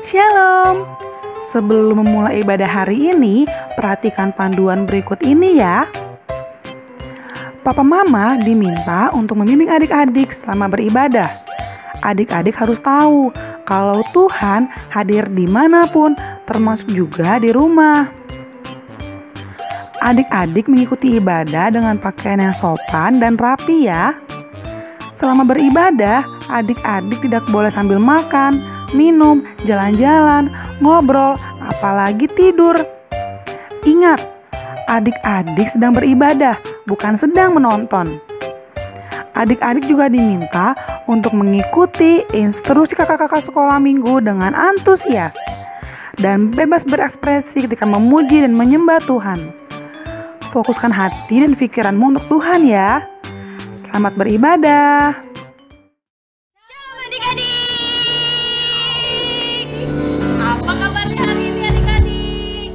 Shalom. Sebelum memulai ibadah hari ini, perhatikan panduan berikut ini ya. Papa Mama diminta untuk membimbing adik-adik selama beribadah. Adik-adik harus tahu kalau Tuhan hadir dimanapun, termasuk juga di rumah. Adik-adik mengikuti ibadah dengan pakaian yang sopan dan rapi ya. Selama beribadah, adik-adik tidak boleh sambil makan, minum, jalan-jalan, ngobrol, apalagi tidur. Ingat, adik-adik sedang beribadah, bukan sedang menonton. Adik-adik juga diminta untuk mengikuti instruksi kakak-kakak sekolah minggu dengan antusias dan bebas berekspresi ketika memuji dan menyembah Tuhan. Fokuskan hati dan pikiranmu untuk Tuhan ya. Selamat beribadah. Shalom adik-adik. Apa kabarnya hari ini adik-adik?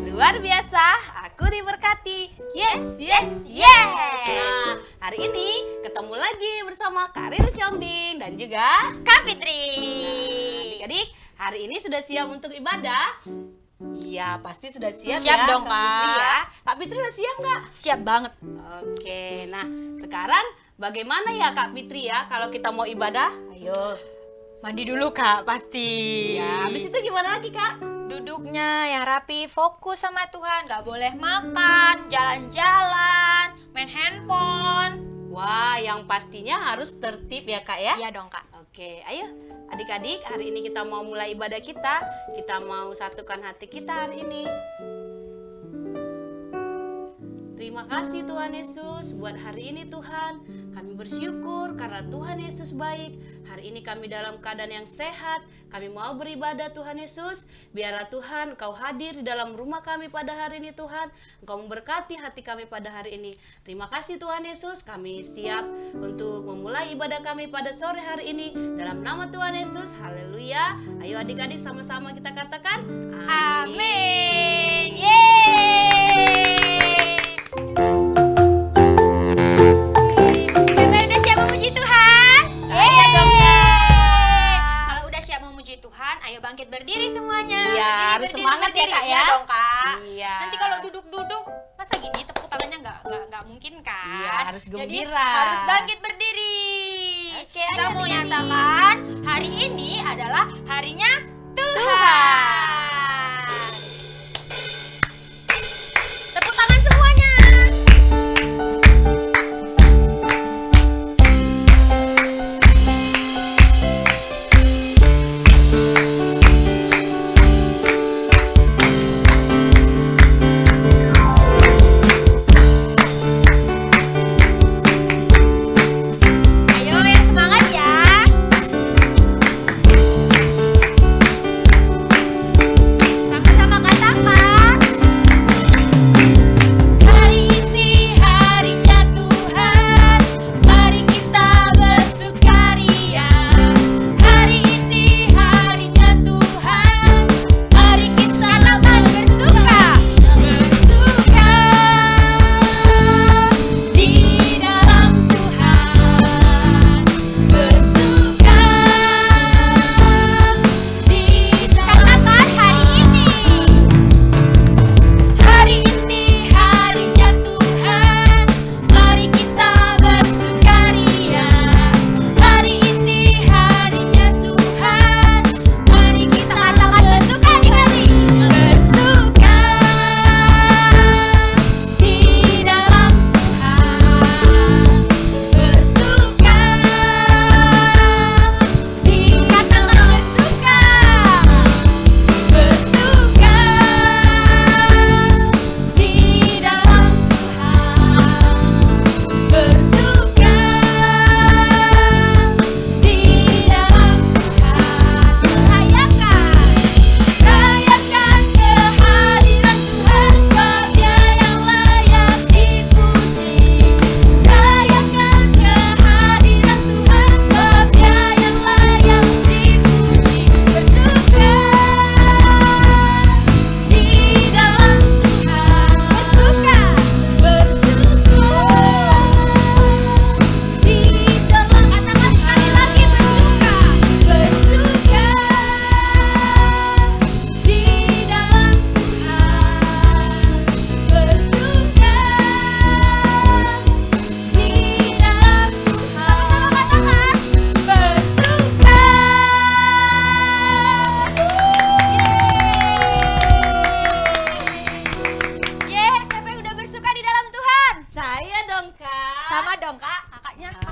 Luar biasa, aku diberkati. Yes. Nah, hari ini ketemu lagi bersama Kak Riri Siombing dan juga Kak Fitri. Nah, adik-adik, hari ini sudah siap untuk ibadah? Iya, pasti sudah siap ya. Siap dong, Kak Fitri Kak. ya. Kak Fitri udah siap nggak? Siap banget. Oke, nah sekarang bagaimana ya Kak Fitri ya kalau kita mau ibadah? Ayo. Mandi dulu Kak, pasti. Ya, habis itu gimana lagi Kak? Duduknya yang rapi, fokus sama Tuhan. Gak boleh makan, jalan-jalan, main handphone. Wah, yang pastinya harus tertib ya Kak ya? Iya dong Kak. Oke, ayo adik-adik, hari ini kita mau mulai ibadah kita. Kita mau satukan hati kita hari ini. Terima kasih Tuhan Yesus buat hari ini Tuhan. Kami bersyukur karena Tuhan Yesus baik. Hari ini kami dalam keadaan yang sehat. Kami mau beribadah Tuhan Yesus. Biarlah Tuhan Engkau hadir di dalam rumah kami pada hari ini Tuhan. Engkau memberkati hati kami pada hari ini. Terima kasih Tuhan Yesus. Kami siap untuk memulai ibadah kami pada sore hari ini. Dalam nama Tuhan Yesus. Haleluya. Ayo adik-adik sama-sama kita katakan. Amin. Yeay. Siapa yang udah siap memuji Tuhan? Saya dong, Kak. Kalau udah siap memuji Tuhan, ayo bangkit berdiri semuanya. Iya, Berdiri, harus berdiri, semangat ya, berdiri. Kak, ya. Iya dong Kak. Iya. Nanti kalau duduk-duduk, masa gini tepuk tangannya nggak mungkin kan? Iya, harus Jadi gembira. harus bangkit berdiri. Oke, Kita ayo mau adik-adik. nyatakan hari ini adalah harinya Tuhan. Tepuk tangan semuanya. Ayo yang semangat ya.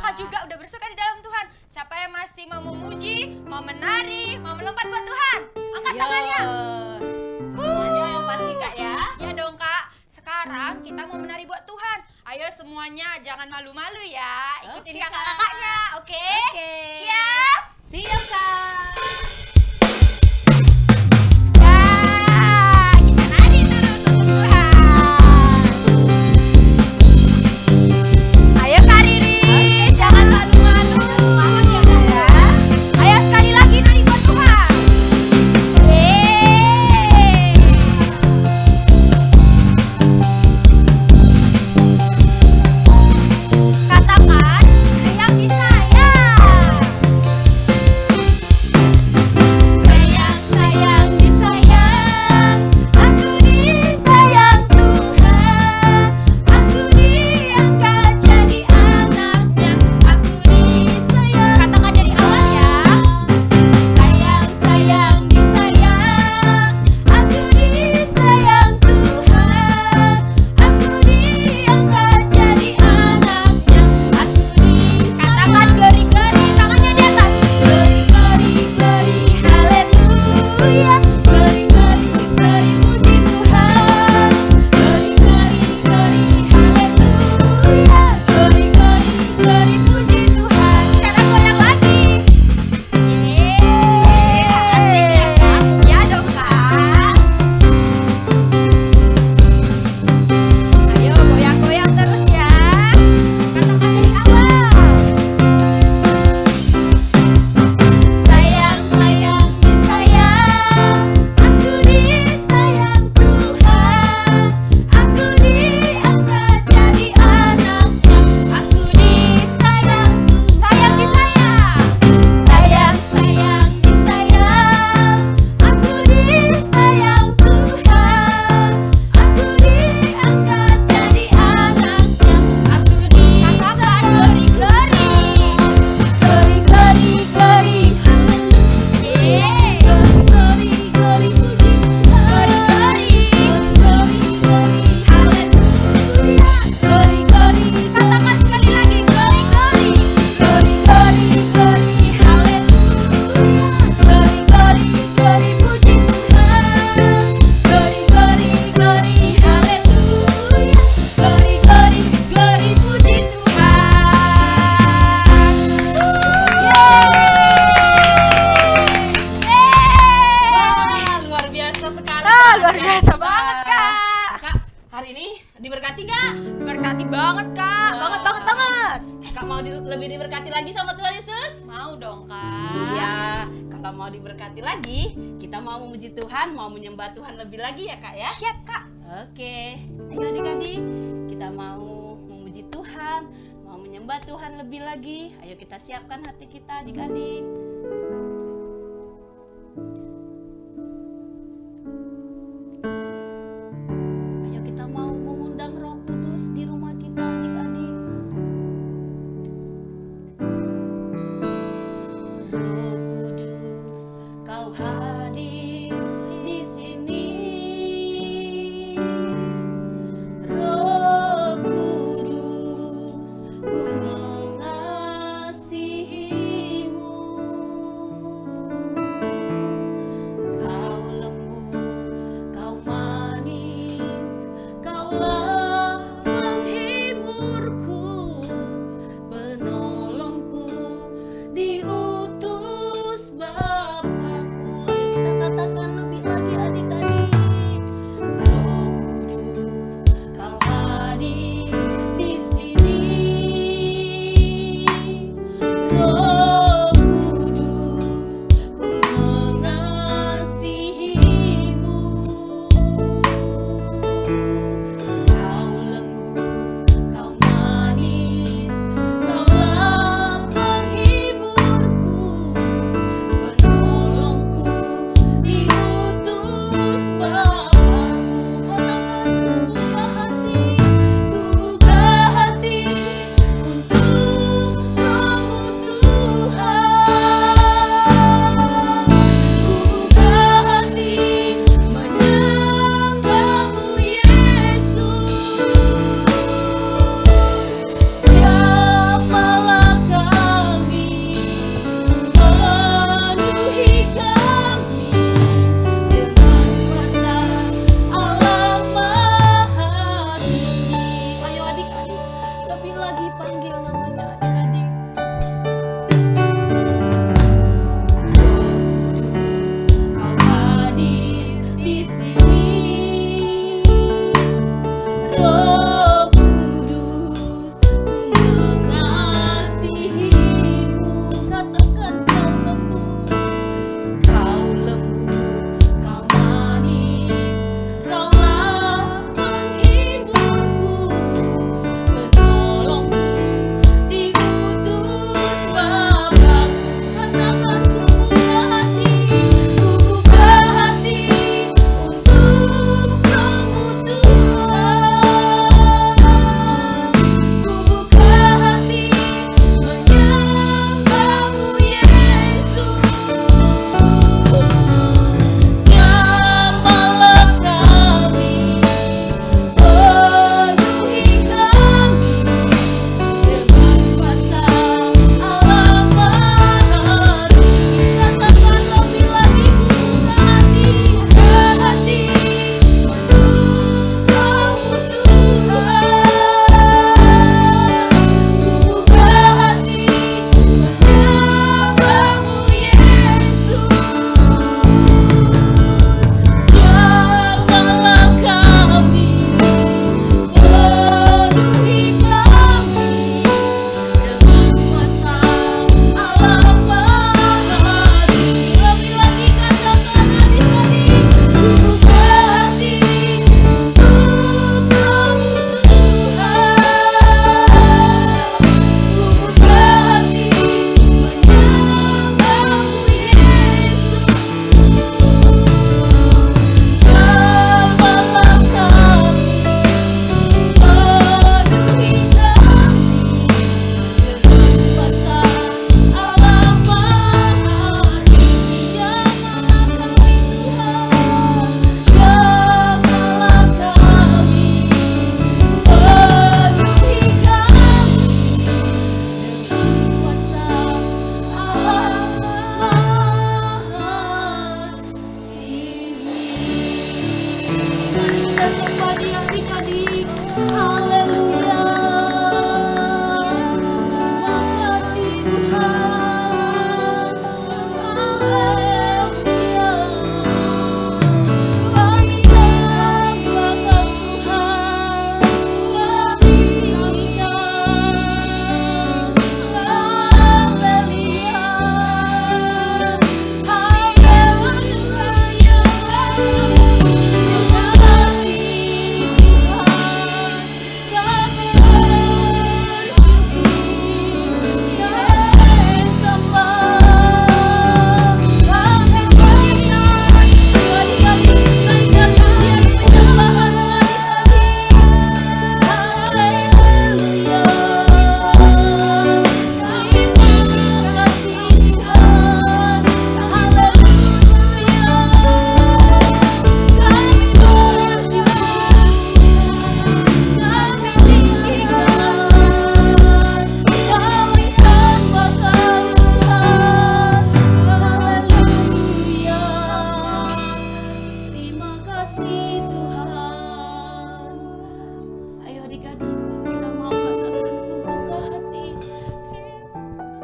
Kakak juga udah bersuka di dalam Tuhan. Siapa yang masih mau memuji, mau menari, mau melompat buat Tuhan? Angkat tangannya. Semuanya yang pasti Kak ya. Ya dong Kak. Sekarang kita mau menari buat Tuhan. Ayo semuanya jangan malu-malu ya. Ikutin Oke, Kak. kakak-kakaknya, oke? Oke. Siap? Siap Kak. Ya, kita nari terus untuk Tuhan. Ayo Kak Riri, jangan malu-malu. Semangat ya Kak ya. Ayo sekali lagi nari buat Tuhan. Yeay. Katakan, sayang disayang. Sayang, sayang disayang. Aku disayang Tuhan. Aku diangkat jadi anaknya. Aku disayang. Katakan dari awal ya. Sayang, sayang disayang. Aku disayang Tuhan. Aku diangkat jadi anaknya. Aku disayang. Katakan glory, glory. Tangannya di atas. Glory, glory, glory. Haleluya. Glory, glory, glory. Puji Tuhan. Glory, glory, glory. Haleluya. Glory, glory, glory. Puji Tuhan. Sekarang goyang lagi. Asik ya Kak? Ya dong Kak. Ayo goyang-goyang terus ya. Katakan dari awal. Sayang, sayang disayang. Aku disayang Tuhan. Aku diangkat jadi anaknya. Aku disayang Tuhan. Sayang disayang. Sayang, sayang disayang. Aku disayang Tuhan. Aku diangkat jadi anaknya. Aku disayang. Glory, glory. Glory, glory, glory. Yeay. Glory, glory, puji Tuhan. Glory, glory. Glory, glory. Haleluya. Glory, glory. Katakan sekali lagi. Glory, glory. Glory, glory, glory. Haleluya. Glory, glory, glory. Puji Tuhan. Glory, glory, glory. Haleluya. Glory, glory, glory. Puji Tuhan. Wah, luar biasa sekali. Ah, Kak. luar biasa banget, Kak. Kak, hari ini diberkati nggak? Berkati banget Kak, banget banget banget. Kak mau lebih diberkati lagi sama Tuhan Yesus? Mau dong Kak. Iya, kalau mau diberkati lagi, kita mau memuji Tuhan, mau menyembah Tuhan lebih lagi ya Kak ya? Siap Kak. Oke, ayo adik-adik, kita mau memuji Tuhan, mau menyembah Tuhan lebih lagi. Ayo kita siapkan hati kita adik-adik. Ayo kita mau mengundang Roh Kudus di rumah kita adik-adik. Roh Kudus, Kau hadir di sini. Roh Kudus, ku mengasihimu.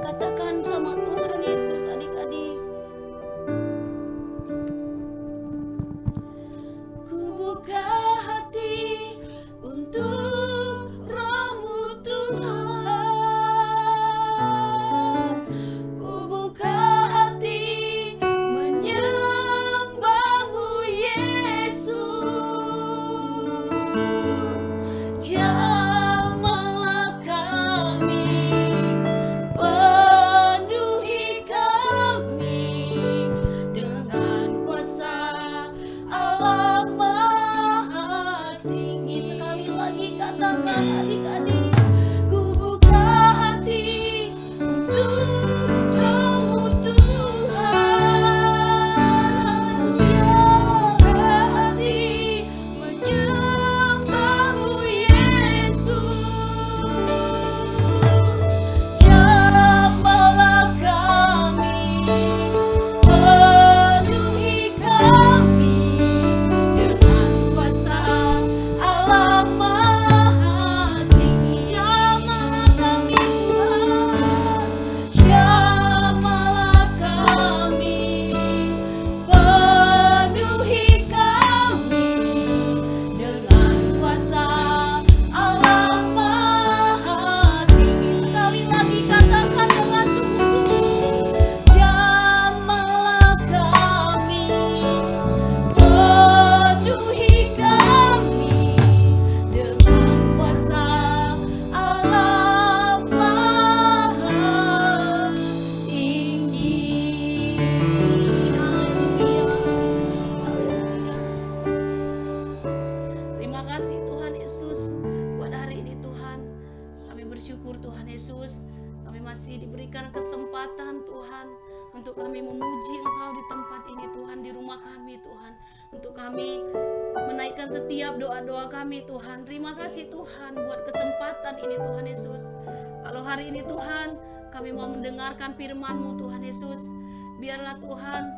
Katakan sama Tuhan Yesus adik-adik. Ku buka hati untuk Roh-Mu Tuhan. Ku buka hati menyembah-Mu Yesus. Jamahlah kami, penuhi kami dengan kuasa Allah Maha Tinggi. Sekali lagi katakan adik-adik, ku buka hati untuk Roh-Mu Tuhan. Haleluya, hati menyembah-Mu Yesus. Jamahlah kami, penuhi kami dengan kuasa Allah Maha Tinggi. Jamahlah kami Tuhan, jamahlah kami, penuhi kami dengan kuasa Allah Maha Tinggi. Sekali lagi katakan dengan sungguh-sungguh, jamahlah kami, penuhi kami dengan kuasa Allah Maha Tinggi. Terima kasih Tuhan Yesus buat hari ini Tuhan. Kami bersyukur Tuhan Yesus, kami masih diberikan kesempatan Tuhan untuk kami memuji Engkau di tempat ini Tuhan, di rumah kami Tuhan, untuk kami menaikkan setiap doa-doa kami Tuhan. Terima kasih Tuhan buat kesempatan ini Tuhan Yesus. Kalau hari ini Tuhan kami mau mendengarkan firman-Mu Tuhan Yesus, biarlah Tuhan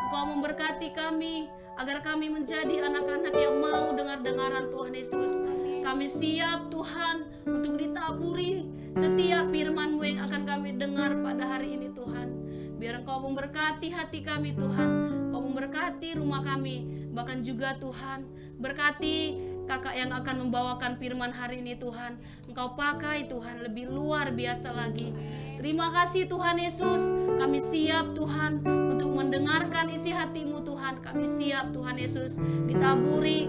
Engkau memberkati kami agar kami menjadi anak-anak yang mau dengar-dengaran Tuhan Yesus. Kami siap Tuhan untuk ditaburi setiap firman-Mu yang akan kami dengar pada hari ini Tuhan. Biar Engkau memberkati hati kami Tuhan, Engkau memberkati rumah kami, bahkan juga Tuhan berkati kakak yang akan membawakan firman hari ini Tuhan. Engkau pakai Tuhan lebih luar biasa lagi. Terima kasih Tuhan Yesus, kami siap Tuhan untuk mendengarkan isi hati-Mu Tuhan. Kami siap Tuhan Yesus ditaburi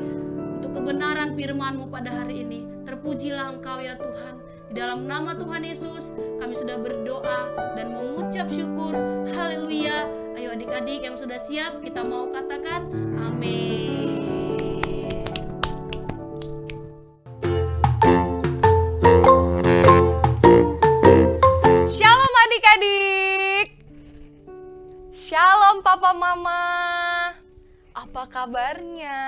untuk kebenaran firman-Mu pada hari ini. Terpujilah Engkau ya Tuhan. Di dalam nama Tuhan Yesus kami sudah berdoa dan mengucap syukur. Haleluya. Ayo adik-adik yang sudah siap, kita mau katakan amin. Shalom adik-adik. Shalom papa mama. Apa kabarnya?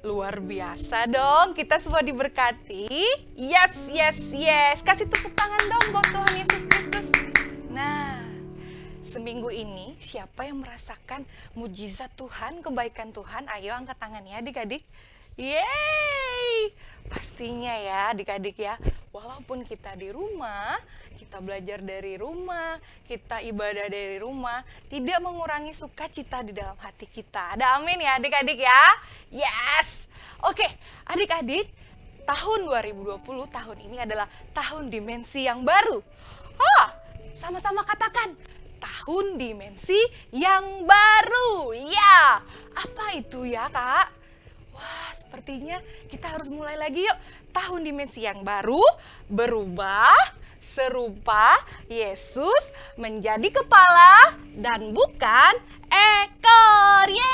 Luar biasa dong, kita semua diberkati. Yes, yes, yes. Kasih tepuk tangan dong buat Tuhan Yesus Kristus. Nah, seminggu ini siapa yang merasakan mujizat Tuhan, kebaikan Tuhan? Ayo angkat tangannya adik-adik. Yeay! Pastinya ya adik-adik ya. Walaupun kita di rumah, kita belajar dari rumah, kita ibadah dari rumah, tidak mengurangi sukacita di dalam hati kita. Ada amin ya adik-adik ya? Yes! Oke, adik-adik, tahun 2020, tahun ini adalah tahun dimensi yang baru. Sama-sama katakan, tahun dimensi yang baru. Ya, apa itu ya Kak? Wah, sepertinya kita harus mulai lagi yuk. Tahun dimensi yang baru, berubah, serupa Yesus menjadi kepala dan bukan ekor. Yeay!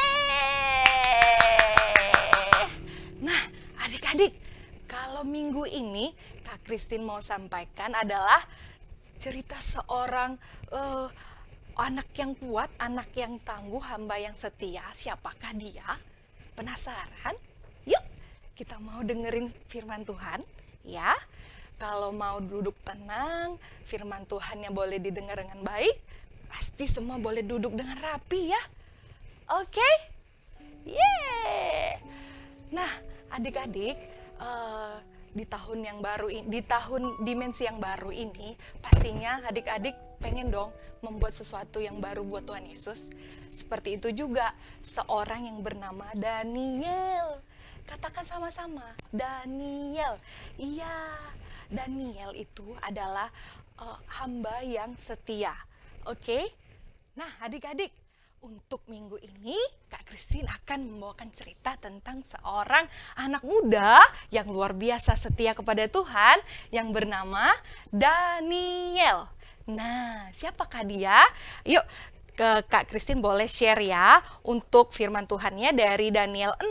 Nah, adik-adik, kalau minggu ini Kak Christine mau sampaikan adalah cerita seorang anak yang kuat, anak yang tangguh, hamba yang setia. Siapakah dia? Penasaran? Yuk, kita mau dengerin firman Tuhan, ya. Kalau mau duduk tenang, firman Tuhannya boleh didengar dengan baik, pasti semua boleh duduk dengan rapi ya. Oke? Yeay! Nah, adik-adik, di tahun yang baru ini, di tahun dimensi yang baru ini, pastinya adik-adik pengen dong membuat sesuatu yang baru buat Tuhan Yesus. Seperti itu juga seorang yang bernama Daniel. Katakan sama-sama, Daniel. Iya, Daniel itu adalah hamba yang setia. Oke? Nah, adik-adik, untuk minggu ini Kak Christine akan membawakan cerita tentang seorang anak muda yang luar biasa setia kepada Tuhan yang bernama Daniel. Nah, siapakah dia? Yuk, Kak Christine boleh share ya untuk firman Tuhannya dari Daniel 6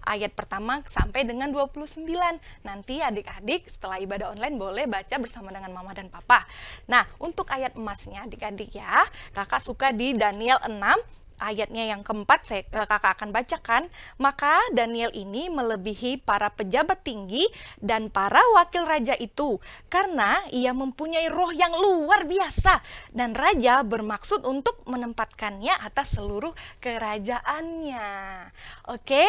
ayat pertama sampai dengan 29. Nanti adik-adik setelah ibadah online boleh baca bersama dengan mama dan papa. Nah, untuk ayat emasnya adik-adik ya, kakak suka di Daniel 6 ayatnya yang keempat, kakak akan bacakan. Maka Daniel ini melebihi para pejabat tinggi dan para wakil raja itu, karena ia mempunyai roh yang luar biasa, dan raja bermaksud untuk menempatkannya atas seluruh kerajaannya. Oke,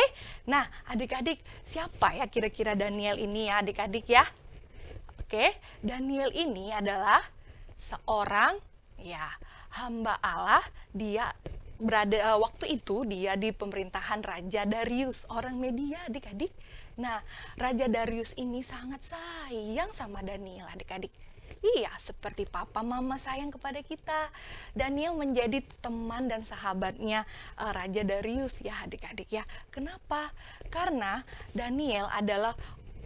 nah adik-adik, siapa ya kira-kira Daniel ini ya adik-adik ya? Oke, Daniel ini adalah seorang ya hamba Allah. Dia berada waktu itu dia di pemerintahan Raja Darius, orang Media adik-adik. Nah, Raja Darius ini sangat sayang sama Daniel adik-adik. Iya, seperti papa mama sayang kepada kita. Daniel menjadi teman dan sahabatnya Raja Darius ya adik-adik ya. Kenapa? Karena Daniel adalah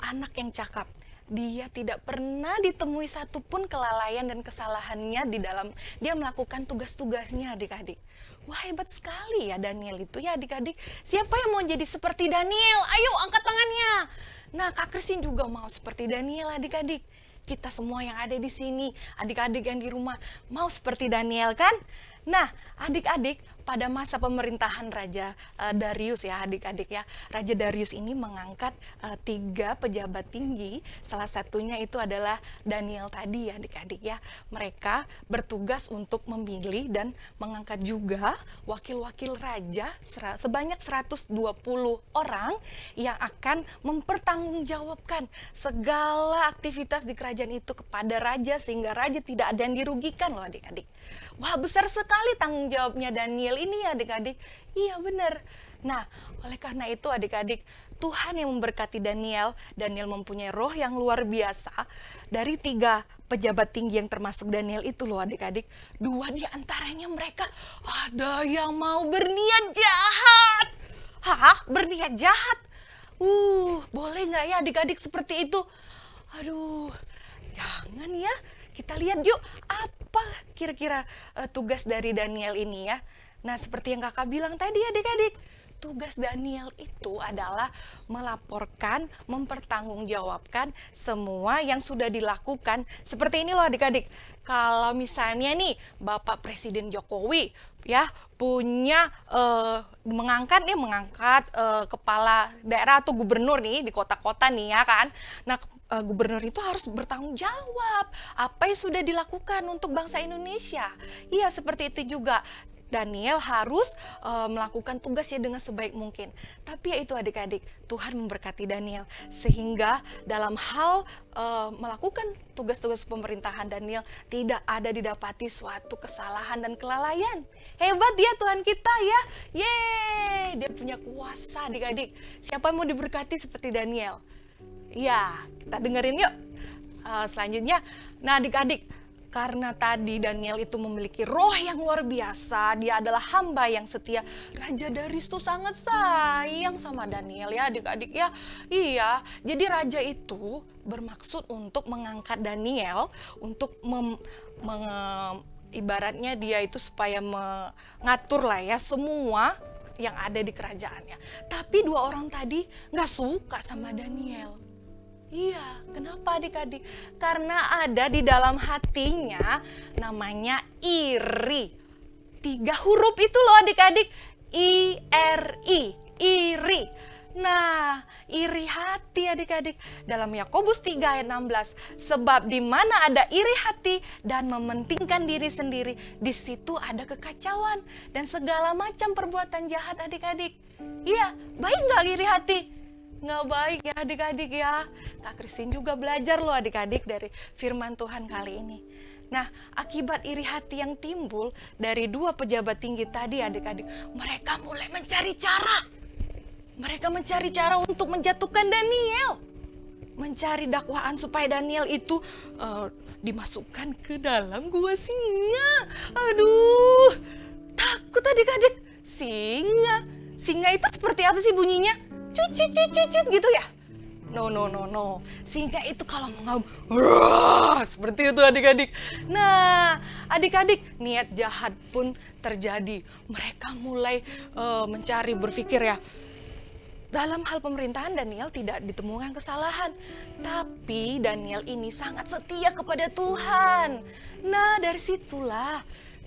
anak yang cakap. Dia tidak pernah ditemui satupun kelalaian dan kesalahannya di dalam dia melakukan tugas-tugasnya adik-adik. Wah, hebat sekali ya Daniel itu ya adik-adik. Siapa yang mau jadi seperti Daniel? Ayo angkat tangannya. Nah, Kak Christine juga mau seperti Daniel adik-adik. Kita semua yang ada di sini, adik-adik yang di rumah, mau seperti Daniel kan? Nah, adik-adik, pada masa pemerintahan Raja Darius ya adik-adik ya, Raja Darius ini mengangkat 3 pejabat tinggi. Salah satunya itu adalah Daniel tadi ya adik-adik ya. Mereka bertugas untuk memilih dan mengangkat juga wakil-wakil raja sebanyak 120 orang yang akan mempertanggungjawabkan segala aktivitas di kerajaan itu kepada raja, sehingga raja tidak ada yang dirugikan loh adik-adik. Wah, besar sekali tanggung jawabnya Daniel ini ya adik-adik. Iya benar. Nah, oleh karena itu adik-adik, Tuhan yang memberkati Daniel. Daniel mempunyai roh yang luar biasa. Dari 3 pejabat tinggi yang termasuk Daniel itu loh adik-adik, 2 di antaranya mereka ada yang mau berniat jahat. Hah? Berniat jahat? Boleh nggak ya adik-adik seperti itu? Aduh, jangan ya. Kita lihat yuk, apa kira-kira tugas dari Daniel ini ya. Nah, seperti yang kakak bilang tadi adik-adik, tugas Daniel itu adalah melaporkan, mempertanggungjawabkan semua yang sudah dilakukan. Seperti ini loh adik-adik, kalau misalnya nih Bapak Presiden Jokowi ya punya mengangkat kepala daerah atau gubernur nih di kota-kota nih ya kan. Nah, gubernur itu harus bertanggung jawab apa yang sudah dilakukan untuk bangsa Indonesia. Iya, seperti itu juga. Daniel harus melakukan tugasnya dengan sebaik mungkin. Tapi ya itu adik-adik, Tuhan memberkati Daniel sehingga dalam hal melakukan tugas-tugas pemerintahan Daniel tidak ada didapati suatu kesalahan dan kelalaian. Hebat ya Tuhan kita ya. Yeay, dia punya kuasa adik-adik. Siapa yang mau diberkati seperti Daniel? Ya, kita dengerin yuk selanjutnya. Nah adik-adik, karena tadi Daniel itu memiliki roh yang luar biasa, dia adalah hamba yang setia. Raja Darius itu sangat sayang sama Daniel ya adik-adik ya. Iya, jadi raja itu bermaksud untuk mengangkat Daniel untuk ibaratnya dia itu supaya mengatur lah ya semua yang ada di kerajaannya. Tapi 2 orang tadi nggak suka sama Daniel. Iya, kenapa adik-adik? Karena ada di dalam hatinya namanya iri. 3 huruf itu loh adik-adik, I-R-I, iri. Nah, iri hati adik-adik. Dalam Yakobus 3 ayat 16, sebab di mana ada iri hati dan mementingkan diri sendiri, di situ ada kekacauan dan segala macam perbuatan jahat adik-adik. Iya, baik nggak iri hati? nggak baik ya adik-adik ya. Kak Christine juga belajar loh adik-adik dari firman Tuhan kali ini. Nah, akibat iri hati yang timbul dari dua pejabat tinggi tadi adik-adik, mereka mulai mencari cara. Mereka mencari cara untuk menjatuhkan Daniel. Mencari dakwaan supaya Daniel itu dimasukkan ke dalam gua singa. Aduh, takut adik-adik. Singa itu seperti apa sih bunyinya? Cut gitu ya? No. Singa itu kalau mau ngomong, seperti itu adik-adik. Nah, adik-adik, niat jahat pun terjadi. Mereka mulai mencari, berpikir ya. Dalam hal pemerintahan Daniel tidak ditemukan kesalahan. Tapi Daniel ini sangat setia kepada Tuhan. Nah, dari situlah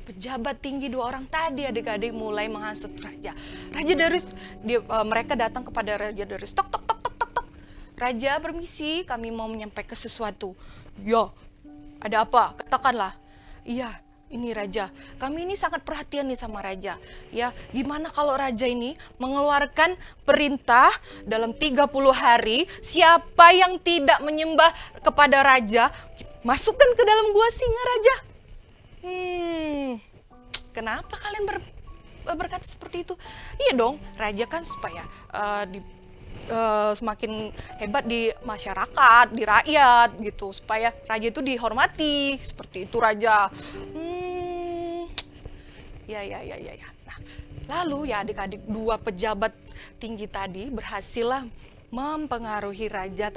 pejabat tinggi dua orang tadi adik-adik mulai menghasut raja. Raja Darius, mereka datang kepada Raja Darius. Tok. Raja, permisi, kami mau menyampaikan sesuatu. Ya, ada apa? Katakanlah. Iya, ini Raja. Kami ini sangat perhatian nih sama Raja. Ya, gimana kalau Raja ini mengeluarkan perintah dalam 30 hari, siapa yang tidak menyembah kepada Raja, masukkan ke dalam gua singa Raja. Kenapa kalian berkata seperti itu? Iya dong, Raja kan supaya semakin hebat di masyarakat, di rakyat gitu, supaya raja itu dihormati, seperti itu Raja. Ya. Nah, lalu ya adik-adik, dua pejabat tinggi tadi berhasillah mempengaruhi Raja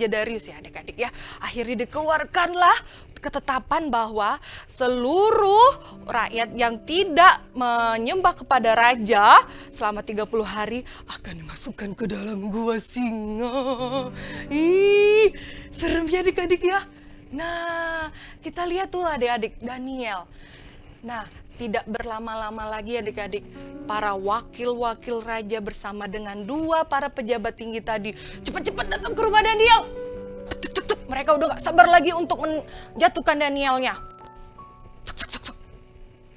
Darius ya adik-adik ya. Akhirnya dikeluarkanlah ketetapan bahwa seluruh rakyat yang tidak menyembah kepada raja selama 30 hari akan dimasukkan ke dalam gua singa. Ih, serem ya adik-adik ya. Nah, kita lihat tuh adik-adik Daniel. Nah, tidak berlama-lama lagi adik-adik, para wakil-wakil raja bersama dengan dua para pejabat tinggi tadi cepat-cepat datang ke rumah Daniel. Mereka udah gak sabar lagi untuk menjatuhkan Danielnya.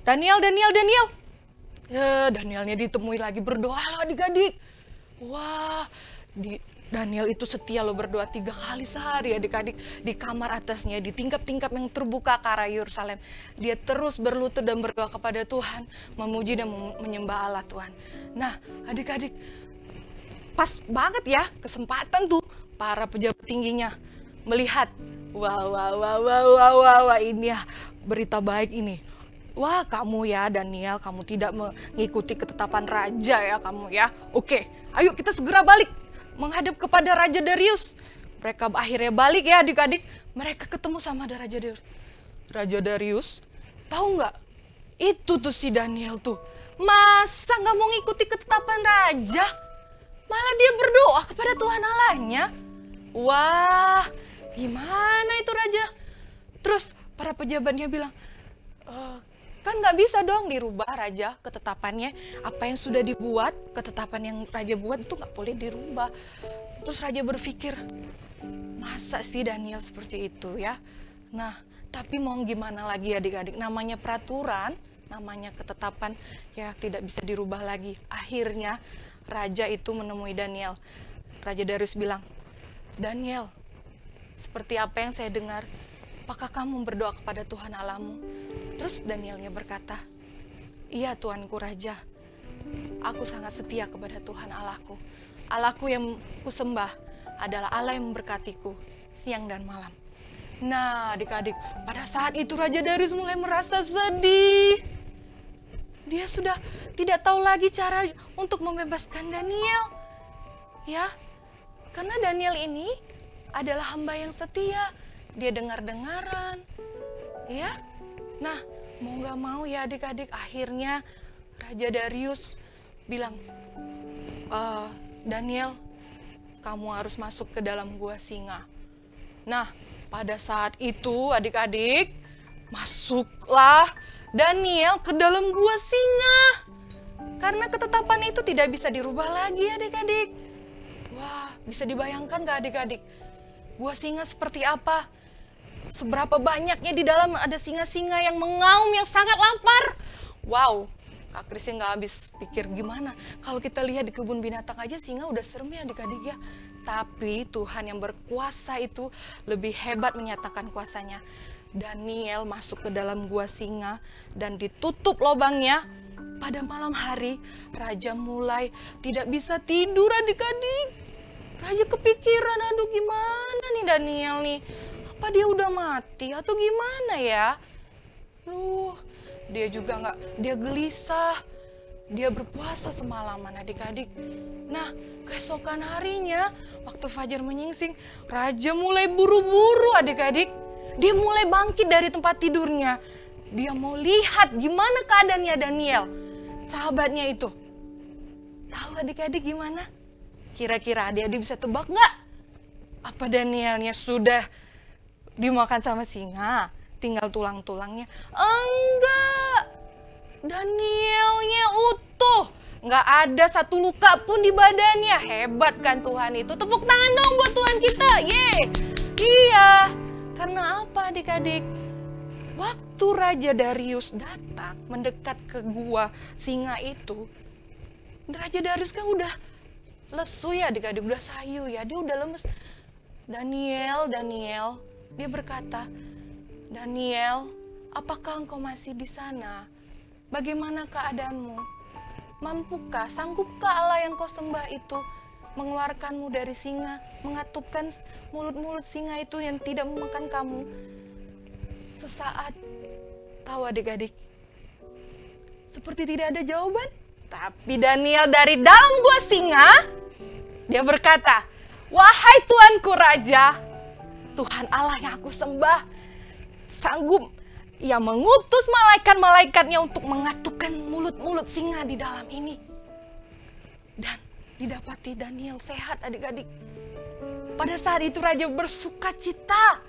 Daniel. Ya, Danielnya ditemui lagi berdoa loh adik-adik. Wah, Daniel itu setia loh, berdoa 3 kali sehari adik-adik. Di kamar atasnya, di tingkap-tingkap yang terbuka ke arah Yerusalem. Dia terus berlutut dan berdoa kepada Tuhan, memuji dan menyembah Allah Tuhan. Nah adik-adik, pas banget ya kesempatan tuh para pejabat tingginya melihat, wah, ini ya berita baik ini. Wah, kamu ya Daniel, kamu tidak mengikuti ketetapan raja ya kamu ya. Oke, ayo kita segera balik menghadap kepada Raja Darius. Mereka akhirnya balik ya adik-adik. Mereka ketemu sama Raja Darius. Raja Darius, tahu nggak? Itu tuh si Daniel tuh, masa nggak mau ngikuti ketetapan raja? Malah dia berdoa kepada Tuhan Allahnya. Wah, gimana itu raja? Terus para pejabatnya bilang, kan nggak bisa dong dirubah raja ketetapannya. Apa yang sudah dibuat, ketetapan yang raja buat itu nggak boleh dirubah. Terus raja berpikir, masa sih Daniel seperti itu ya? Nah, tapi mau gimana lagi adik-adik, namanya peraturan, namanya ketetapan ya tidak bisa dirubah lagi. Akhirnya raja itu menemui Daniel. Raja Darius bilang, Daniel, seperti apa yang saya dengar, apakah kamu berdoa kepada Tuhan Allahmu? Terus Danielnya berkata, iya Tuanku Raja, aku sangat setia kepada Tuhan Allahku. Allahku yang kusembah adalah Allah yang memberkatiku siang dan malam. Nah adik-adik, pada saat itu Raja Darius mulai merasa sedih. Dia sudah tidak tahu lagi cara untuk membebaskan Daniel. Ya, karena Daniel ini adalah hamba yang setia. Dia dengar-dengaran. Ya, nah mau gak mau ya adik-adik, akhirnya Raja Darius bilang, Daniel, kamu harus masuk ke dalam gua singa. Nah, pada saat itu adik-adik, masuklah Daniel ke dalam gua singa. Karena ketetapan itu tidak bisa dirubah lagi adik-adik. Wah, bisa dibayangkan gak adik-adik? Gua singa seperti apa? Seberapa banyaknya di dalam ada singa-singa yang mengaum, yang sangat lapar. Wow, Kak Christine gak habis pikir gimana. Kalau kita lihat di kebun binatang aja singa udah serem ya adik-adik ya. Tapi Tuhan yang berkuasa itu lebih hebat menyatakan kuasanya. Daniel masuk ke dalam gua singa dan ditutup lubangnya. Pada malam hari, raja mulai tidak bisa tidur adik-adik. Raja kepikiran, aduh gimana nih Daniel nih? Apa dia udah mati atau gimana ya? Dia juga dia gelisah. Dia berpuasa semalaman adik-adik. Nah, keesokan harinya, waktu fajar menyingsing, raja mulai buru-buru adik-adik. Dia mulai bangkit dari tempat tidurnya. Dia mau lihat gimana keadaannya Daniel, sahabatnya itu. Tahu adik-adik gimana? Kira-kira adik-adik bisa tebak nggak? Apa Danielnya sudah dimakan sama singa? Tinggal tulang-tulangnya? Enggak! Danielnya utuh, nggak ada satu luka pun di badannya. Hebat kan Tuhan itu? Tepuk tangan dong buat Tuhan kita, yeay! Iya, karena apa adik-adik? Waktu Raja Darius datang mendekat ke gua singa itu, Raja Darius kan udah lesu ya adik-adik, udah sayu ya, dia udah lemes. Daniel, dia berkata, Daniel, apakah engkau masih di sana? Bagaimana keadaanmu? Mampukah, sanggupkah Allah yang kau sembah itu mengeluarkanmu dari singa, mengatupkan mulut-mulut singa itu yang tidak memakan kamu? Sesaat, tahu adik-adik, seperti tidak ada jawaban. Tapi Daniel dari dalam gua singa, dia berkata, wahai Tuanku Raja, Tuhan Allah yang aku sembah, sanggup ia mengutus malaikat-malaikatnya untuk mengatupkan mulut-mulut singa di dalam ini. Dan didapati Daniel sehat adik-adik. Pada saat itu Raja bersuka cita.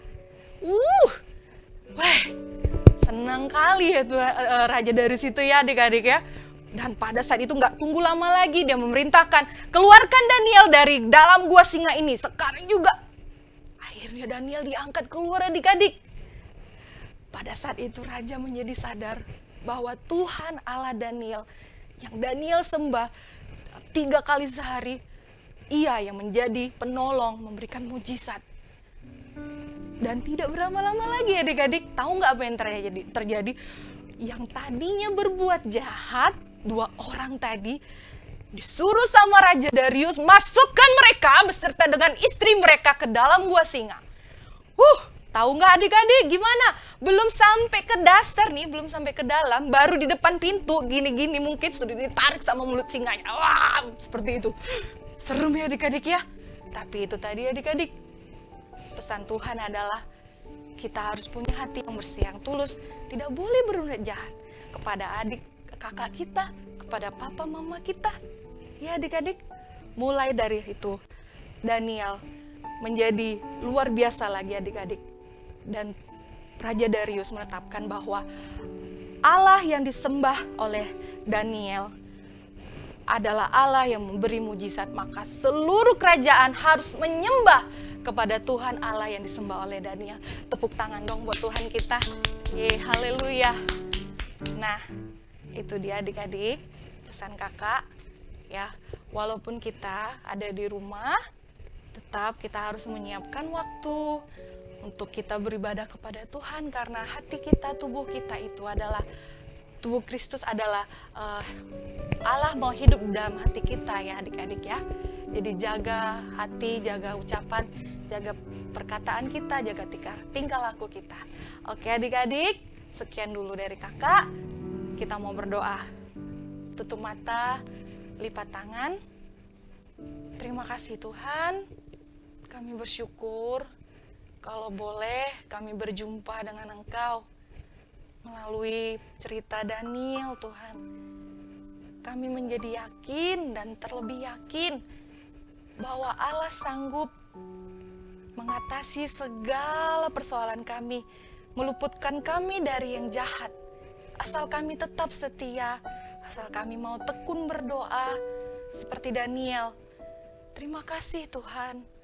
Senang kali ya tuh, Raja dari situ ya adik-adik ya. Dan pada saat itu nggak tunggu lama lagi, dia memerintahkan, keluarkan Daniel dari dalam gua singa ini. Sekarang juga. Akhirnya Daniel diangkat keluar adik-adik. Pada saat itu Raja menjadi sadar bahwa Tuhan Allah Daniel, yang Daniel sembah 3 kali sehari, ia yang menjadi penolong, memberikan mujizat. Dan tidak berlama-lama lagi adik-adik, tahu nggak apa yang terjadi? Yang tadinya berbuat jahat, 2 orang tadi, disuruh sama Raja Darius, masukkan mereka beserta dengan istri mereka ke dalam gua singa. Tahu nggak adik-adik gimana? Belum sampai ke dasar nih, belum sampai ke dalam, baru di depan pintu gini-gini mungkin sudah ditarik sama mulut singanya. Wah, seperti itu. Serem ya adik-adik ya. Tapi itu tadi adik-adik, pesan Tuhan adalah kita harus punya hati yang bersih, yang tulus, tidak boleh berbuat jahat kepada adik, kakak kita, kepada papa mama kita. Ya adik-adik, mulai dari itu Daniel menjadi luar biasa lagi adik-adik. Dan Raja Darius menetapkan bahwa Allah yang disembah oleh Daniel adalah Allah yang memberi mujizat, maka seluruh kerajaan harus menyembah kepada Tuhan Allah yang disembah oleh Daniel. Tepuk tangan dong buat Tuhan kita. Haleluya. Nah, itu dia adik-adik, pesan kakak ya. Walaupun kita ada di rumah, tetap kita harus menyiapkan waktu untuk kita beribadah kepada Tuhan, karena hati kita, tubuh kita itu adalah tubuh Kristus, adalah Allah mau hidup dalam hati kita ya adik-adik ya. Jadi jaga hati, jaga ucapan, jaga perkataan kita, jaga tingkah laku kita. Oke adik-adik, sekian dulu dari kakak. Kita mau berdoa. Tutup mata, lipat tangan. Terima kasih Tuhan, kami bersyukur kalau boleh kami berjumpa dengan Engkau melalui cerita Daniel Tuhan. Kami menjadi yakin dan terlebih yakin bahwa Allah sanggup mengatasi segala persoalan kami, meluputkan kami dari yang jahat. Asal kami tetap setia, asal kami mau tekun berdoa seperti Daniel. Terima kasih Tuhan.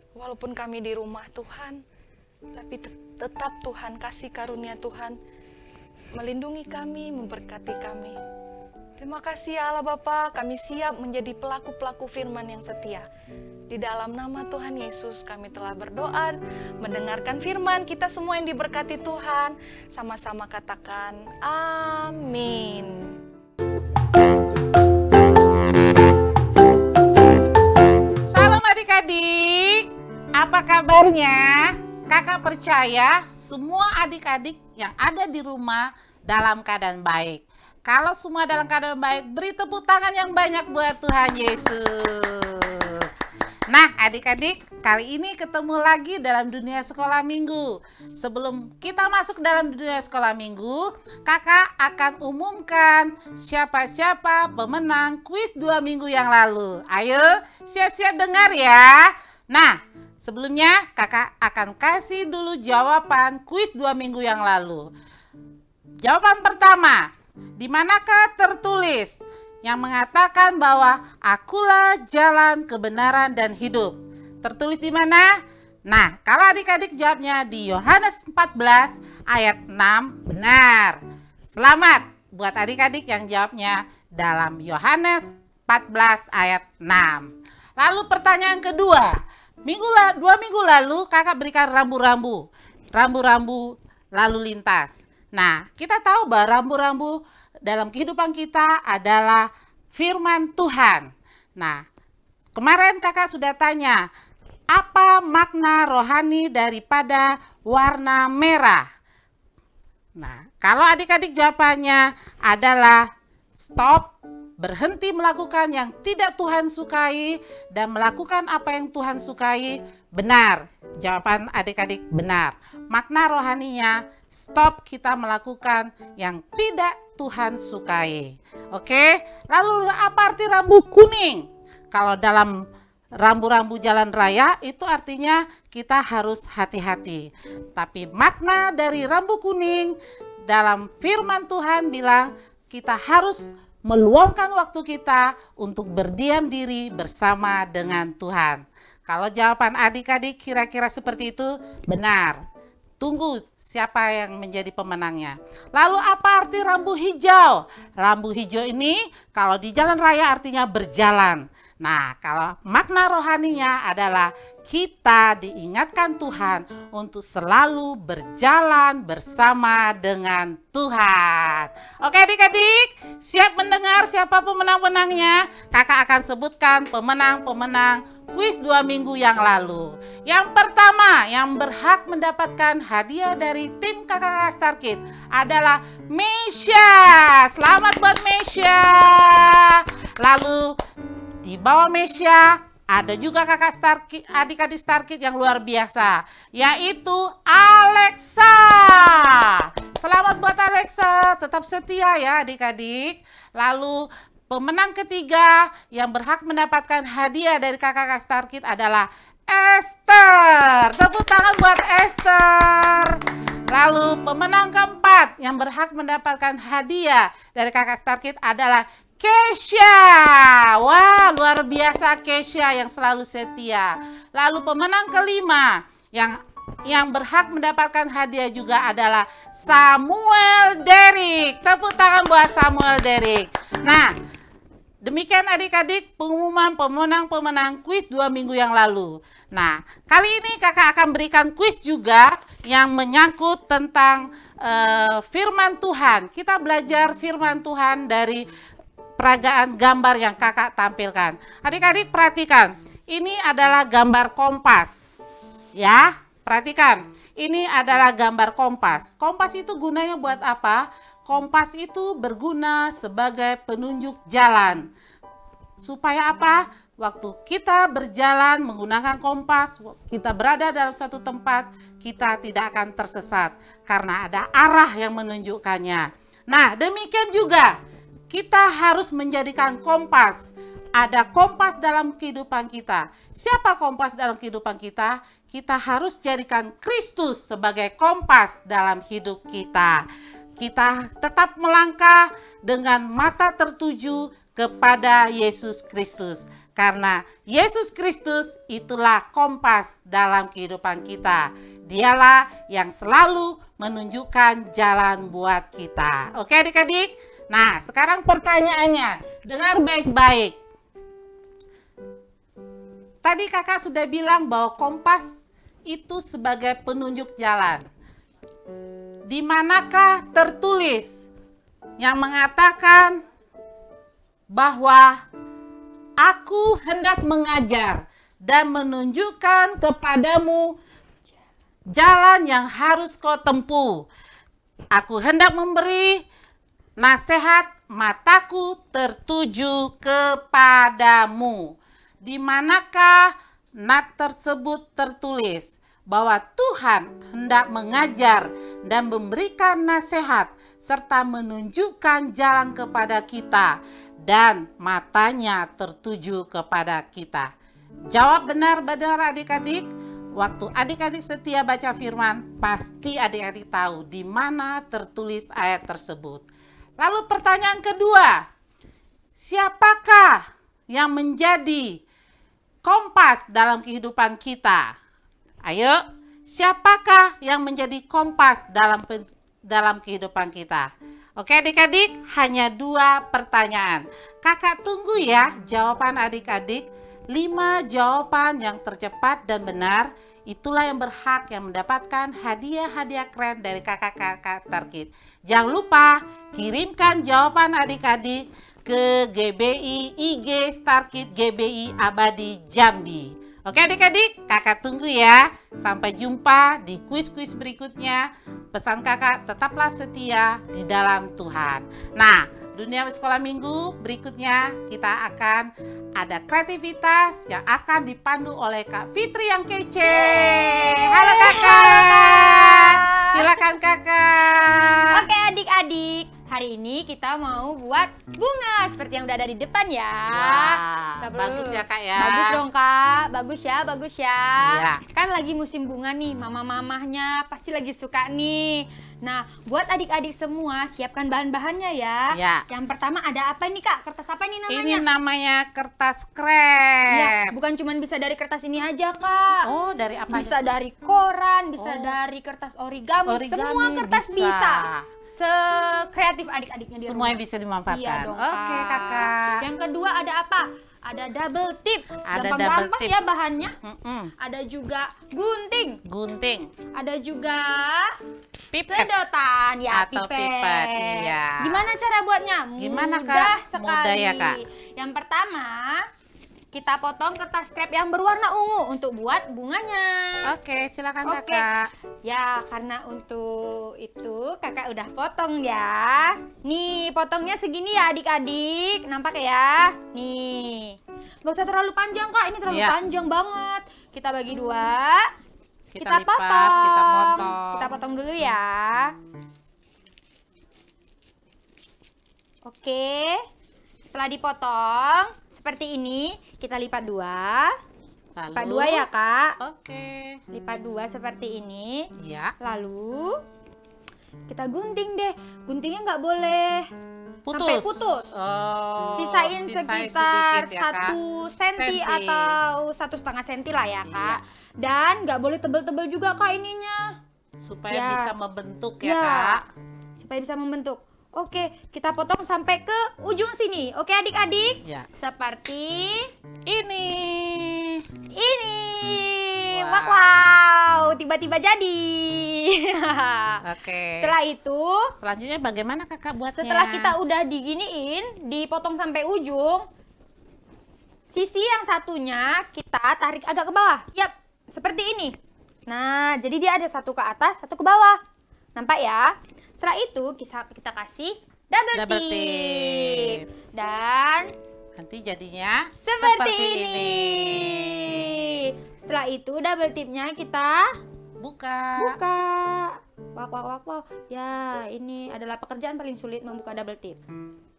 Walaupun kami di rumah Tuhan, tapi tetap Tuhan kasih karunia Tuhan melindungi kami, memberkati kami. Terima kasih ya Allah Bapa, kami siap menjadi pelaku-pelaku firman yang setia. Di dalam nama Tuhan Yesus kami telah berdoa, mendengarkan firman. Kita semua yang diberkati Tuhan, sama-sama katakan amin. Salam adik-adik, apa kabarnya? Kakak percaya semua adik-adik yang ada di rumah dalam keadaan baik. Kalau semua dalam keadaan baik, beri tepuk tangan yang banyak buat Tuhan Yesus. Nah, adik-adik, kali ini ketemu lagi dalam dunia sekolah minggu. Sebelum kita masuk dalam dunia sekolah minggu, kakak akan umumkan siapa-siapa pemenang kuis 2 minggu yang lalu. Ayo, siap-siap dengar ya. Nah, sebelumnya kakak akan kasih dulu jawaban kuis 2 minggu yang lalu. Jawaban pertama, di manakah tertulis yang mengatakan bahwa akulah jalan, kebenaran, dan hidup? Tertulis di mana? Nah, kalau adik-adik jawabnya di Yohanes 14 ayat 6, benar. Selamat buat adik-adik yang jawabnya dalam Yohanes 14 ayat 6. Lalu pertanyaan kedua, 2 minggu lalu kakak berikan rambu-rambu lalu lintas. Nah, kita tahu bahwa rambu-rambu dalam kehidupan kita adalah firman Tuhan. Nah, kemarin kakak sudah tanya, apa makna rohani daripada warna merah? Nah, kalau adik-adik jawabannya adalah stop, berhenti melakukan yang tidak Tuhan sukai dan melakukan apa yang Tuhan sukai, benar. Jawaban adik-adik benar. Makna rohaninya stop kita melakukan yang tidak Tuhan sukai. Oke, lalu apa arti rambu kuning? Kalau dalam rambu-rambu jalan raya itu artinya kita harus hati-hati. Tapi makna dari rambu kuning dalam firman Tuhan bilang kita harus meluangkan waktu kita untuk berdiam diri bersama dengan Tuhan. Kalau jawaban adik-adik kira-kira seperti itu, benar. Tunggu siapa yang menjadi pemenangnya. Lalu apa arti rambu hijau? Rambu hijau ini kalau di jalan raya artinya berjalan. Nah, kalau makna rohaninya adalah kita diingatkan Tuhan untuk selalu berjalan bersama dengan Tuhan. Oke adik-adik, siap mendengar siapa pemenang-pemenangnya? Kakak akan sebutkan pemenang-pemenang kuis 2 minggu yang lalu. Yang pertama yang berhak mendapatkan hadiah dari tim kakak Star Kids adalah Mesya. Selamat buat Mesya. Lalu di bawah Mesya ada juga kakak Star Kids, adik-adik Star Kids yang luar biasa, yaitu Alexa. Selamat buat Alexa, tetap setia ya adik-adik. Lalu pemenang ketiga yang berhak mendapatkan hadiah dari kakak Star Kids adalah Esther. Tepuk tangan buat Esther. Lalu pemenang keempat yang berhak mendapatkan hadiah dari kakak Star Kids adalah Kesha. Wah, luar biasa Kesha yang selalu setia. Lalu pemenang kelima yang berhak mendapatkan hadiah juga adalah Samuel Derek. Tepuk tangan buat Samuel Derek. Nah, demikian adik-adik pengumuman pemenang-pemenang kuis 2 minggu yang lalu. Nah, kali ini kakak akan berikan kuis juga yang menyangkut tentang firman Tuhan. Kita belajar firman Tuhan dari peragaan gambar yang kakak tampilkan. Adik-adik perhatikan, ini adalah gambar kompas. Ya, perhatikan, ini adalah gambar kompas. Kompas itu gunanya buat apa? Kompas itu berguna sebagai penunjuk jalan. Supaya apa? Waktu kita berjalan menggunakan kompas, kita berada dalam suatu tempat, kita tidak akan tersesat karena ada arah yang menunjukkannya. Nah, demikian juga kita harus menjadikan kompas. Ada kompas dalam kehidupan kita. Siapa kompas dalam kehidupan kita? Kita harus jadikan Kristus sebagai kompas dalam hidup kita. Kita tetap melangkah dengan mata tertuju kepada Yesus Kristus. Karena Yesus Kristus itulah kompas dalam kehidupan kita. Dialah yang selalu menunjukkan jalan buat kita. Oke adik-adik? Nah, sekarang pertanyaannya, dengar baik-baik. Tadi kakak sudah bilang bahwa kompas itu sebagai penunjuk jalan. Di manakah tertulis yang mengatakan bahwa aku hendak mengajar dan menunjukkan kepadamu jalan yang harus kau tempuh. Aku hendak memberi nasihat, mataku tertuju kepadamu. Di manakah nat tersebut tertulis bahwa Tuhan hendak mengajar dan memberikan nasihat serta menunjukkan jalan kepada kita dan matanya tertuju kepada kita? Jawab benar-benar adik-adik. Waktu adik-adik setia baca firman, pasti adik-adik tahu di mana tertulis ayat tersebut. Lalu pertanyaan kedua, siapakah yang menjadi kompas dalam kehidupan kita? Ayo, siapakah yang menjadi kompas dalam kehidupan kita? Oke adik-adik, hanya 2 pertanyaan. Kakak tunggu ya jawaban adik-adik. 5 jawaban yang tercepat dan benar, itulah yang berhak yang mendapatkan hadiah-hadiah keren dari kakak-kakak Star Kids. Jangan lupa kirimkan jawaban adik-adik ke GBI IG Star Kids GBI Abadi Jambi. Oke adik-adik, kakak tunggu ya. Sampai jumpa di kuis-kuis berikutnya. Pesan kakak, tetaplah setia di dalam Tuhan. Nah, dunia sekolah minggu berikutnya kita akan ada kreativitas yang akan dipandu oleh Kak Fitri yang kece. Halo kakak, silakan kakak. Oke adik-adik, hari ini kita mau buat bunga seperti yang udah ada di depan ya. Wah, bagus ya kak ya. Bagus dong kak, bagus ya, bagus ya. Iya. Kan lagi musim bunga nih, mama-mamahnya pasti lagi suka nih. Nah, buat adik-adik semua siapkan bahan-bahannya ya. Iya. Yang pertama ada apa nih kak? Kertas apa nih namanya? Ini namanya kertas krep. Ya, bukan cuma bisa dari kertas ini aja kak. Oh, dari apa? Bisa dari koran, bisa dari kertas origami, semua kertas bisa. Sekreatif adik-adiknya di Semuanya rumah. bisa dimanfaatkan. Iya dong, Oke kakak. Yang kedua ada apa? Ada double tip. Ada Gampang-gampang double tip. ya bahannya. Ada Ada juga gunting. gunting Ada juga Pipet. sedotan ya, Atau pipet, iya. Gimana cara buatnya? Gimana, Kak? Mudah sekali. Mudah ya, Kak? Yang pertama, kita potong kertas krep yang berwarna ungu untuk buat bunganya. Oke, silakan Oke. kakak. Ya, karena untuk itu kakak udah potong ya. Nih, potongnya segini ya adik-adik. Nampak ya? Nih. Gak usah terlalu panjang kak, ini terlalu Iya. panjang banget. Kita bagi 2. Kita lipat, potong. kita potong. Kita potong dulu ya. Oke. Setelah dipotong seperti ini, kita lipat 2. Lalu, Lipat 2 ya kak. Oke. Lipat 2 seperti ini. Ya, Lalu kita gunting deh. Guntingnya nggak boleh sampai putus. Oh, Sisain sekitar sedikit ya, Kak. 1 senti Senti. atau 1,5 senti lah ya kak. Iya. Dan nggak boleh tebel-tebel juga kak ininya. Supaya Ya. bisa membentuk ya, Ya. kak. Supaya bisa membentuk. Oke, kita potong sampai ke ujung sini. Oke adik-adik. Ya. Seperti Ini. ini. Wah. Wow, tiba-tiba jadi. Oke. Setelah itu, Selanjutnya bagaimana kakak buatnya? setelah kita udah diginiin, dipotong sampai ujung, sisi yang satunya kita tarik agak ke bawah. Yap, seperti ini. Nah, jadi dia ada satu ke atas, satu ke bawah. Nampak ya? Setelah itu kita kasih double Double tip. tip. Dan Nanti jadinya seperti ini. Setelah itu double tipnya kita Buka. buka. Wak, wak, wak, wak. Ya, ini adalah pekerjaan paling sulit membuka double tip.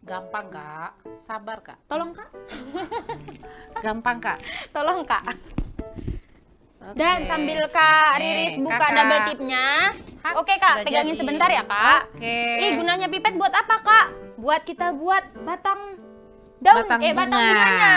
Gampang kak. Sabar kak. Tolong kak. Gampang kak. Tolong kak. Oke. Dan sambil Kak Riris buka Kakak. double tipnya. Hah, Oke Kak, sudah pegangin jadi. sebentar ya Kak. Oke. Gunanya pipet buat apa Kak? Buat kita buat batang daun, Batang batang bunga. bunganya.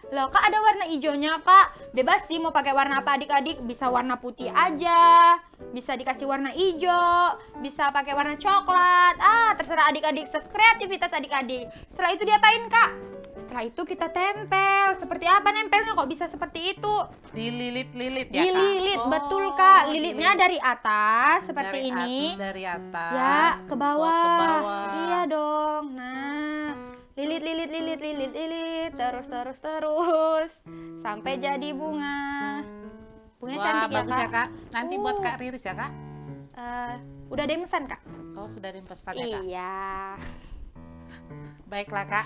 Loh, Kak ada warna hijaunya, Kak. Bebas sih mau pakai warna apa adik-adik. Bisa warna putih aja, bisa dikasih warna hijau, bisa pakai warna coklat. Terserah adik-adik, sekreativitas adik-adik. Setelah itu diapain, Kak? Setelah itu kita tempel. Seperti apa nempelnya kok bisa seperti itu? Dililit-lilit ya, Kak? Dililit, Oh, betul, Kak. Lilitnya dari atas seperti ini. Dari atas. Ya, ke bawah. Ke bawah. Iya dong. Nah, lilit terus sampai jadi bunga. Bunganya Wah, cantik bagus ya, ya, Kak. Nanti buat Uh. Kak Riris ya, Kak? Udah ada yang pesan, Kak? Oh, sudah dipesan ya, Kak? Iya. Baiklah, Kak.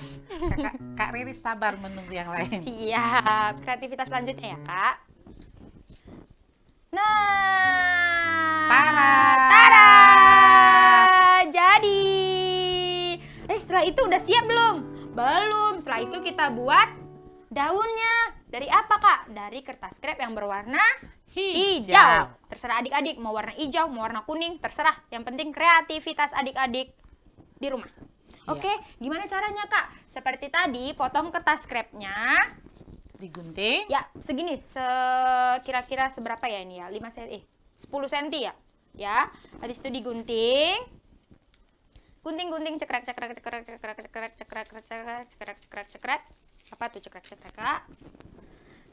Kak Riris sabar menunggu yang lain. Siap. Kreativitas selanjutnya ya, Kak. Nah. Tara. Jadi. Setelah itu udah siap belum? Belum. Setelah itu kita buat daunnya. Dari apa, Kak? Dari kertas krep yang berwarna hijau. Terserah adik-adik mau warna hijau, mau warna kuning, terserah. Yang penting kreativitas adik-adik di rumah. Oke, gimana caranya, Kak? Seperti tadi, potong kertas krepnya. Digunting. Ya, segini. Kira-kira seberapa ya ini ya? 10 cm ya? Ya, habis itu digunting. Gunting, cekrek. Apa tuh cekrek, Kak?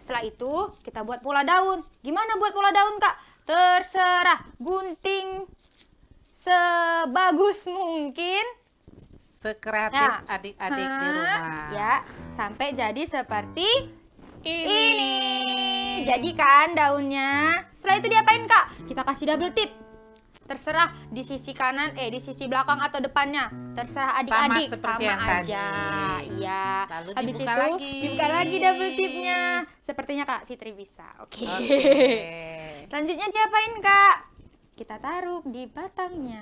Setelah itu, kita buat pola daun. Gimana buat pola daun, Kak? Terserah. Gunting sebagus mungkin. Sekreatif adik-adik di rumah. Ya, sampai jadi seperti Ini. Jadi kan daunnya. Setelah itu diapain, Kak? Kita kasih double tip. Terserah di sisi kanan, di sisi belakang atau depannya. Terserah adik-adik, Sama seperti yang aja. tadi. Iya. Lalu Habis dibuka itu lagi. dibuka lagi double tipnya. Sepertinya Kak Fitri bisa. Oke. Selanjutnya diapain, Kak? Kita taruh di batangnya.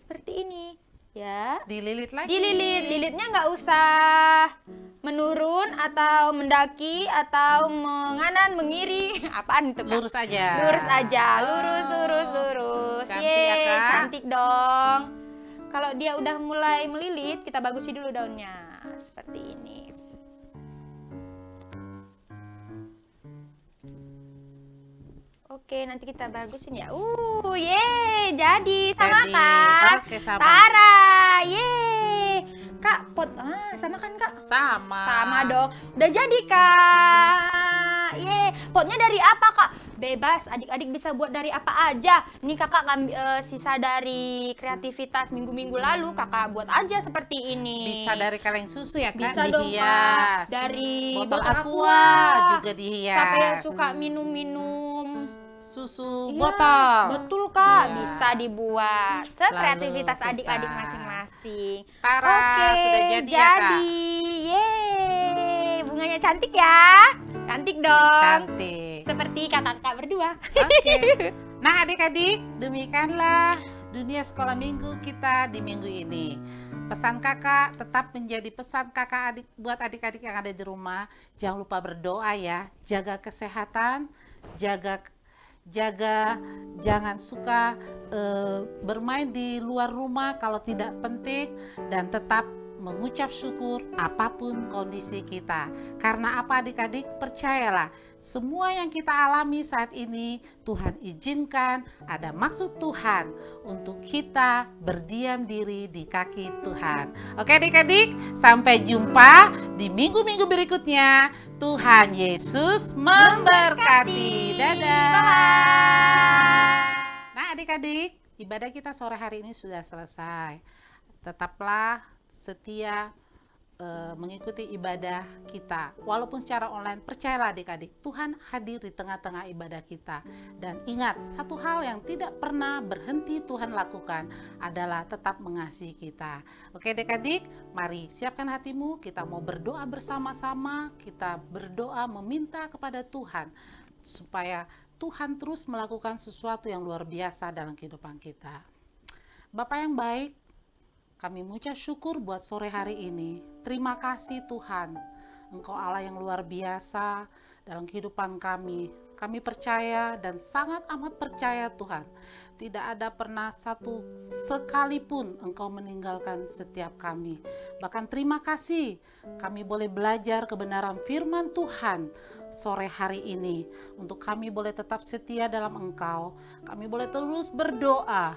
Seperti ini. Ya. Dililit lagi. Dililit, lilitnya nggak usah menurun atau mendaki atau menganan, mengiri. Apaan itu, Kak? Lurus aja. Lurus aja, lurus. Cantik ya, Kak? Cantik dong. Kalau dia udah mulai melilit, kita bagusin dulu daunnya. Seperti ini. Oke, nanti kita bagusin ya. Jadi sama kan? Oke, sama. Tara, Kak, pot, sama kan, Kak? Sama dong. Udah jadi, Kak. Potnya dari apa, Kak? Bebas, adik-adik bisa buat dari apa aja. Ini Kakak sisa dari kreativitas minggu-minggu lalu, Kakak buat aja seperti ini. Bisa dari kaleng susu ya, Kak? Bisa dong, dihias. Kak. Dari botol botol aqua juga dihias. Siapa yang suka minum-minum susu Iya, botol. betul, Kak. Iya. Bisa dibuat. Sekreativitas Lalu adik-adik susah. masing-masing. Tara, Oke, sudah jadi ya, Kak? Yeay. Bunganya cantik ya. Cantik dong. Cantik. Seperti kakak-kakak berdua. Oke. Nah, adik-adik, demikianlah dunia sekolah minggu kita di minggu ini. Pesan kakak tetap menjadi pesan kakak buat adik-adik yang ada di rumah. Jangan lupa berdoa ya. Jaga kesehatan, jaga jangan suka bermain di luar rumah kalau tidak penting, dan tetap mengucap syukur apapun kondisi kita. Karena apa, adik-adik? Percayalah, semua yang kita alami saat ini Tuhan izinkan, ada maksud Tuhan untuk kita berdiam diri di kaki Tuhan. Oke adik-adik, sampai jumpa di minggu-minggu berikutnya. Tuhan Yesus memberkati. Dadah. Nah adik-adik, ibadah kita sore hari ini sudah selesai. Tetaplah setia mengikuti ibadah kita walaupun secara online. Percayalah adik-adik, Tuhan hadir di tengah-tengah ibadah kita. Dan ingat, satu hal yang tidak pernah berhenti Tuhan lakukan adalah tetap mengasihi kita. Oke adik-adik, mari siapkan hatimu, kita mau berdoa bersama-sama. Kita berdoa meminta kepada Tuhan supaya Tuhan terus melakukan sesuatu yang luar biasa dalam kehidupan kita. Bapa yang baik, kami mengucap syukur buat sore hari ini. Terima kasih Tuhan, Engkau Allah yang luar biasa dalam kehidupan kami. Kami percaya dan sangat amat percaya Tuhan, tidak ada pernah satu sekalipun Engkau meninggalkan setiap kami. Bahkan terima kasih kami boleh belajar kebenaran firman Tuhan sore hari ini. Untuk kami boleh tetap setia dalam Engkau, kami boleh terus berdoa,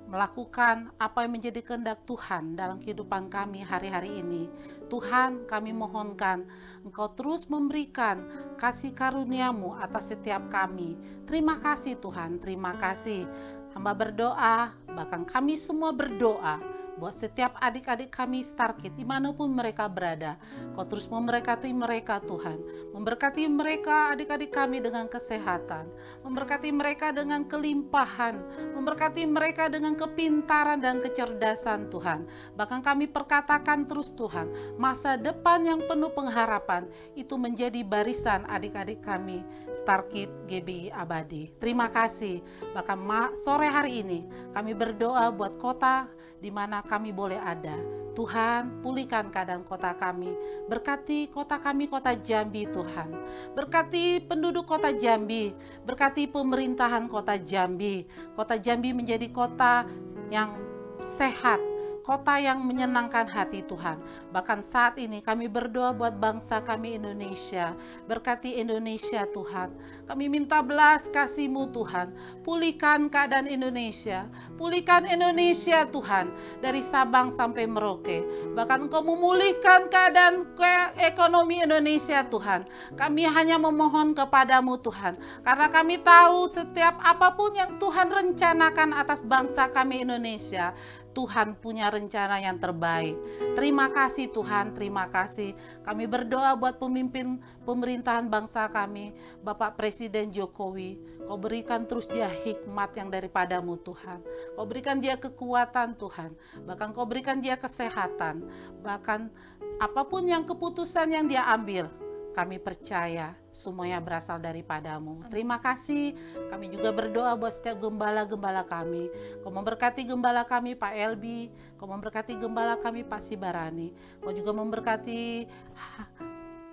melakukan apa yang menjadi kehendak Tuhan dalam kehidupan kami hari-hari ini. Tuhan, kami mohonkan Engkau terus memberikan kasih karunia-Mu atas setiap kami. Terima kasih Tuhan, terima kasih. Hamba berdoa, bahkan kami semua berdoa buat setiap adik-adik kami Starkid dimanapun mereka berada. Kau terus memberkati mereka Tuhan, memberkati mereka adik-adik kami dengan kesehatan, memberkati mereka dengan kelimpahan, memberkati mereka dengan kepintaran dan kecerdasan Tuhan. Bahkan kami perkatakan terus Tuhan, masa depan yang penuh pengharapan itu menjadi barisan adik-adik kami Starkid GBI Abadi. Terima kasih. Bahkan sore hari ini kami berdoa buat kota di mana kami boleh ada. Tuhan, pulihkan keadaan kota kami. Berkati kota kami, kota Jambi Tuhan. Berkati penduduk kota Jambi. Berkati pemerintahan kota Jambi. Kota Jambi menjadi kota yang sehat, kota yang menyenangkan hati Tuhan. Bahkan saat ini kami berdoa buat bangsa kami Indonesia. Berkati Indonesia Tuhan. Kami minta belas kasih-Mu Tuhan. Pulihkan keadaan Indonesia. Pulihkan Indonesia Tuhan. Dari Sabang sampai Merauke. Bahkan Engkau memulihkan keadaan ekonomi Indonesia Tuhan. Kami hanya memohon kepada-Mu Tuhan. Karena kami tahu setiap apapun yang Tuhan rencanakan atas bangsa kami Indonesia, Tuhan punya rencana yang terbaik. Terima kasih Tuhan, terima kasih. Kami berdoa buat pemimpin pemerintahan bangsa kami, Bapak Presiden Jokowi. Kau berikan terus dia hikmat yang daripada-Mu Tuhan. Kau berikan dia kekuatan Tuhan. Bahkan Kau berikan dia kesehatan. Bahkan apapun yang keputusan yang dia ambil, kami percaya semuanya berasal daripada-Mu. Terima kasih. Kami juga berdoa buat setiap gembala-gembala kami. Kau memberkati gembala kami Pak Elbi. Kau memberkati gembala kami Pak Sibarani. Kau juga memberkati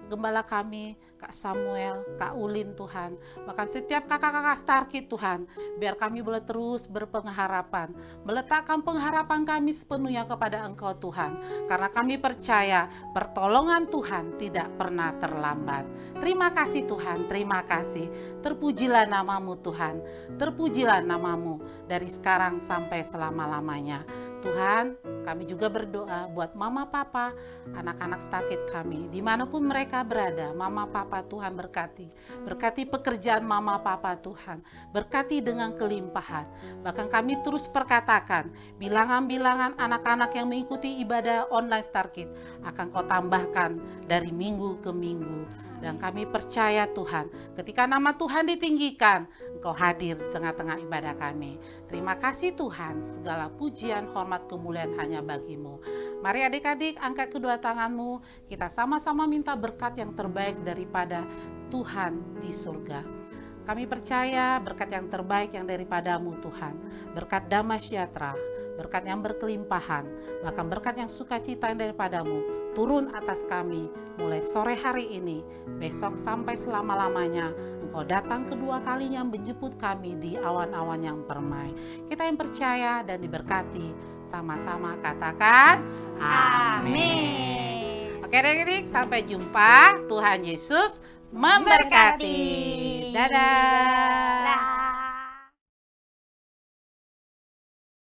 gembala kami Kak Samuel, Kak Ulin Tuhan. Bahkan setiap kakak-kakak Starkid Tuhan, biar kami boleh terus berpengharapan, meletakkan pengharapan kami sepenuhnya kepada Engkau Tuhan. Karena kami percaya pertolongan Tuhan tidak pernah terlambat. Terima kasih Tuhan, terima kasih. Terpujilah nama-Mu Tuhan, terpujilah nama-Mu dari sekarang sampai selama-lamanya. Tuhan, kami juga berdoa buat mama papa, anak-anak Starkid kami, dimanapun mereka berada. Mama papa Tuhan berkati. Berkati pekerjaan mama papa Tuhan. Berkati dengan kelimpahan. Bahkan kami terus perkatakan, bilangan-bilangan anak-anak yang mengikuti ibadah online Starkid akan Kau tambahkan dari minggu ke minggu. Dan kami percaya Tuhan, ketika nama Tuhan ditinggikan, Engkau hadir di tengah-tengah ibadah kami. Terima kasih Tuhan, segala pujian, hormat, kemuliaan hanya bagi-Mu. Mari adik-adik, angkat kedua tanganmu, kita sama-sama minta berkat yang terbaik daripada Tuhan di surga. Kami percaya berkat yang terbaik yang daripada-Mu Tuhan. Berkat damai sejahtera, berkat yang berkelimpahan, bahkan berkat yang sukacita yang daripada-Mu turun atas kami mulai sore hari ini, besok sampai selama-lamanya. Engkau datang kedua kalinya menjemput kami di awan-awan yang permai. Kita yang percaya dan diberkati, sama-sama katakan amin. Oke adik-adik, sampai jumpa. Tuhan Yesus memberkati. Dadah.